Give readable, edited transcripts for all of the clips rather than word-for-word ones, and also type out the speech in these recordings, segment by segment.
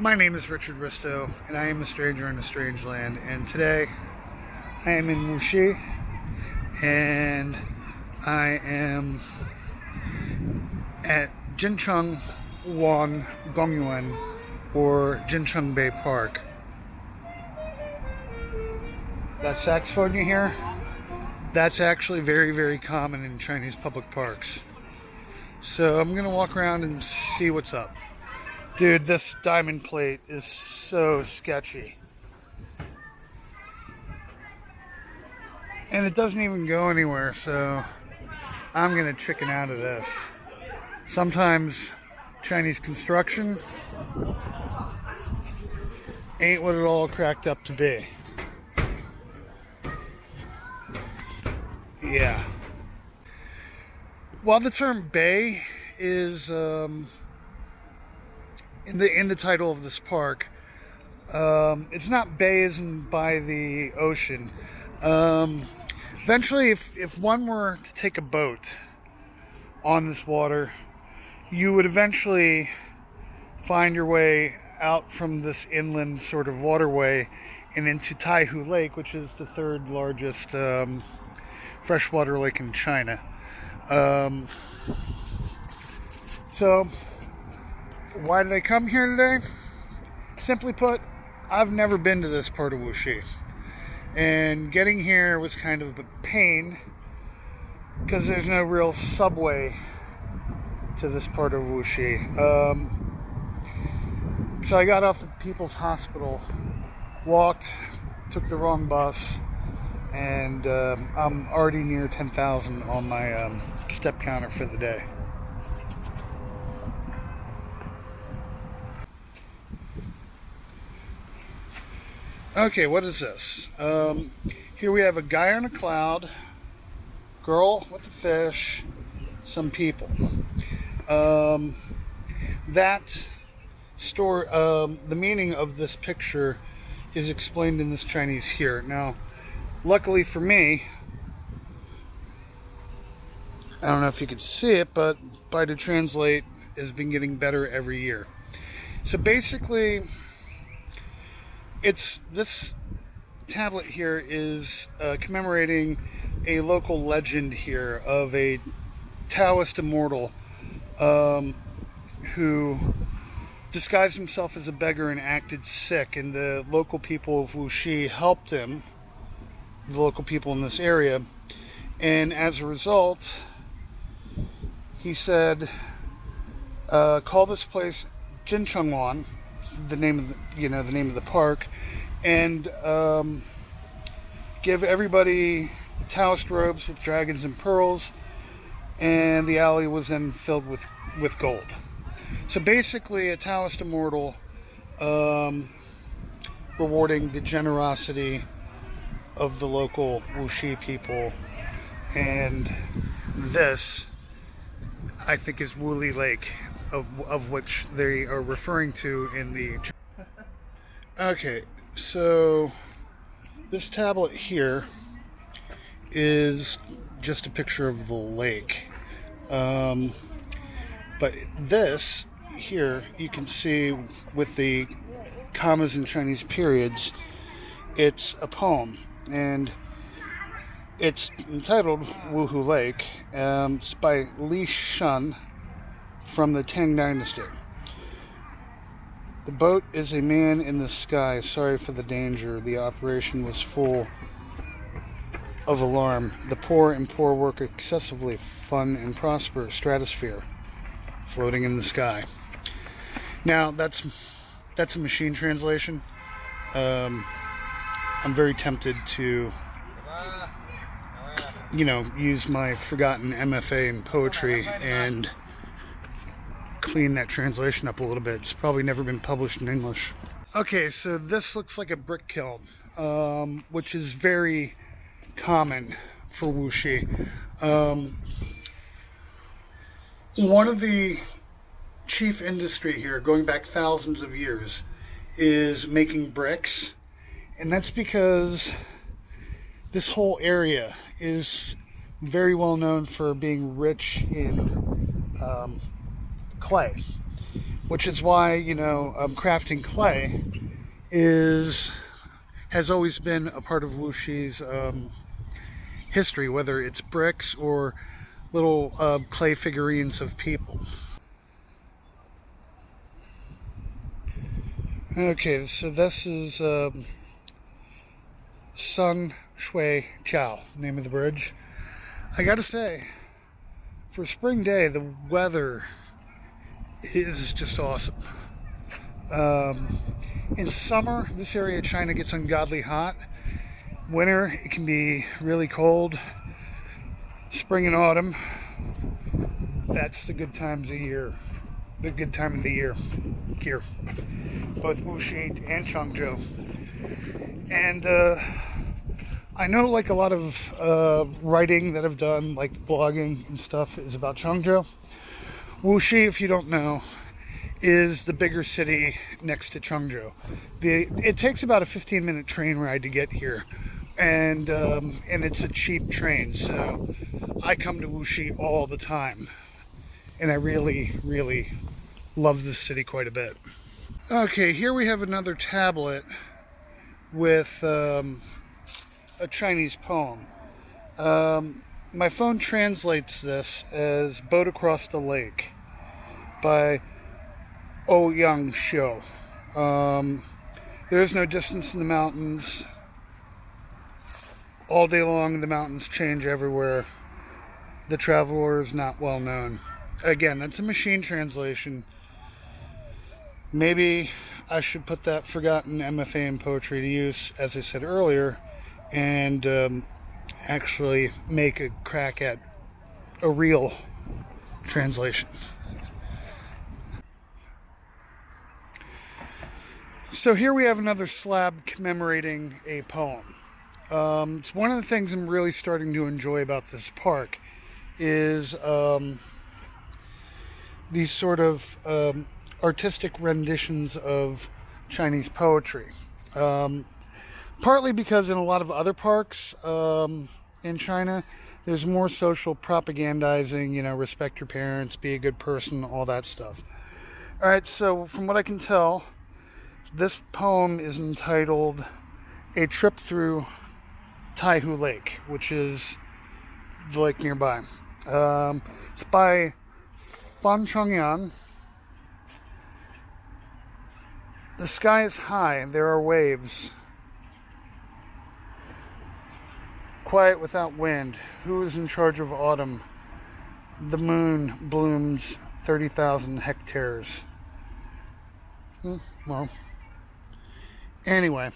My name is Richard Risto, and I am a stranger in a strange land. And today, I am in Wuxi, and I am at Jincheng Gongyuan, or Jincheng Bay Park. That saxophone you hear? That's actually very, very common in Chinese public parks. So I'm gonna walk around and see what's up. Dude, this diamond plate is so sketchy. And it doesn't even go anywhere, so I'm gonna chicken out of this. Sometimes Chinese construction ain't what it all cracked up to be. Yeah. While the term bay is in the title of this park, it's not bay as in by the ocean. Eventually, if one were to take a boat on this water, you would eventually find your way out from this inland sort of waterway and into Taihu Lake, which is the third largest freshwater lake in China. So why did I come here today? Simply put, I've never been to this part of Wuxi, and getting here was kind of a pain because there's no real subway to this part of Wuxi. So I got off at People's Hospital, walked, took the wrong bus, and I'm already near 10,000 on my step counter for the day. Okay, what is this? Here we have a guy on a cloud, girl with a fish, some people. That story, the meaning of this picture is explained in this Chinese here. Now, luckily for me, I don't know if you could see it, but By to Translate has been getting better every year. So basically, this tablet here is commemorating a local legend here of a Taoist immortal who disguised himself as a beggar and acted sick, and the local people of Wuxi helped him, the local people in this area, and as a result, he said, call this place Jincheng, the name of the name of the park, and give everybody Taoist robes with dragons and pearls, and the alley was then filled with gold. So basically, a Taoist immortal rewarding the generosity of the local Wuxi people, and this, I think, is Wuli Lake, of which they are referring to in the... Okay, so this tablet here is just a picture of the lake. But this here, you can see with the commas and Chinese periods, it's a poem, and it's entitled Taihu Lake. It's by Li Shun from the Tang Dynasty. The boat is a man in the sky, sorry for the danger. The operation was full of alarm. The poor and poor work excessively, fun and prosper, stratosphere, floating in the sky. Now, that's a machine translation. I'm very tempted to, use my forgotten MFA in poetry and clean that translation up a little bit. It's probably never been published in English. Okay, so this looks like a brick kiln, which is very common for Wuxi. One of the chief industry here, going back thousands of years, is making bricks, and that's because this whole area is very well known for being rich in clay. which is why, you know, crafting clay has always been a part of Wuxi's history, whether it's bricks or little clay figurines of people. Okay, so this is Sun Shui Chao, name of the bridge. I gotta say, for a spring day, the weather is just awesome. In summer, this area of China gets ungodly hot. Winter, it can be really cold. Spring and autumn, that's the good times of year. The good time of the year here, both Wuxi and Changzhou. And I know, like, a lot of writing that I've done, like blogging and stuff, is about Changzhou. Wuxi, if you don't know, is the bigger city next to Changzhou. It takes about a 15-minute train ride to get here, and it's a cheap train, so I come to Wuxi all the time, and I really, really love this city quite a bit. Okay, here we have another tablet with a Chinese poem. My phone translates this as "Boat Across the Lake" by Ouyang Xiu. There is no distance in the mountains. All day long, the mountains change everywhere. The traveler is not well known. Again, that's a machine translation. Maybe I should put that forgotten MFA in poetry to use, as I said earlier, and actually make a crack at a real translation. So here we have another slab commemorating a poem. It's one of the things I'm really starting to enjoy about this park is these sort of artistic renditions of Chinese poetry. Partly because in a lot of other parks in China, there's more social propagandizing, you know, respect your parents, be a good person, all that stuff. All right, so from what I can tell, this poem is entitled "A Trip Through Taihu Lake," which is the lake nearby. It's by Fan Chongyan. The sky is high, there are waves. Quiet without wind. Who is in charge of autumn? The moon blooms 30,000 hectares. Well, anyway,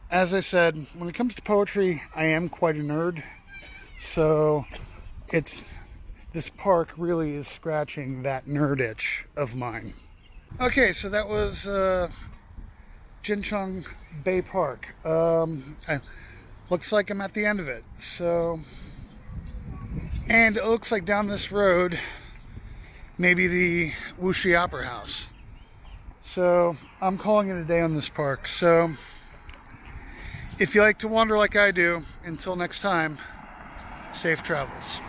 as I said, when it comes to poetry, I am quite a nerd. So this park really is scratching that nerd itch of mine. Okay, so that was Jincheng Bay Park. Looks like I'm at the end of it. So, and it looks like down this road, maybe the Wuxi Opera House. So I'm calling it a day on this park. So if you like to wander like I do, until next time, safe travels.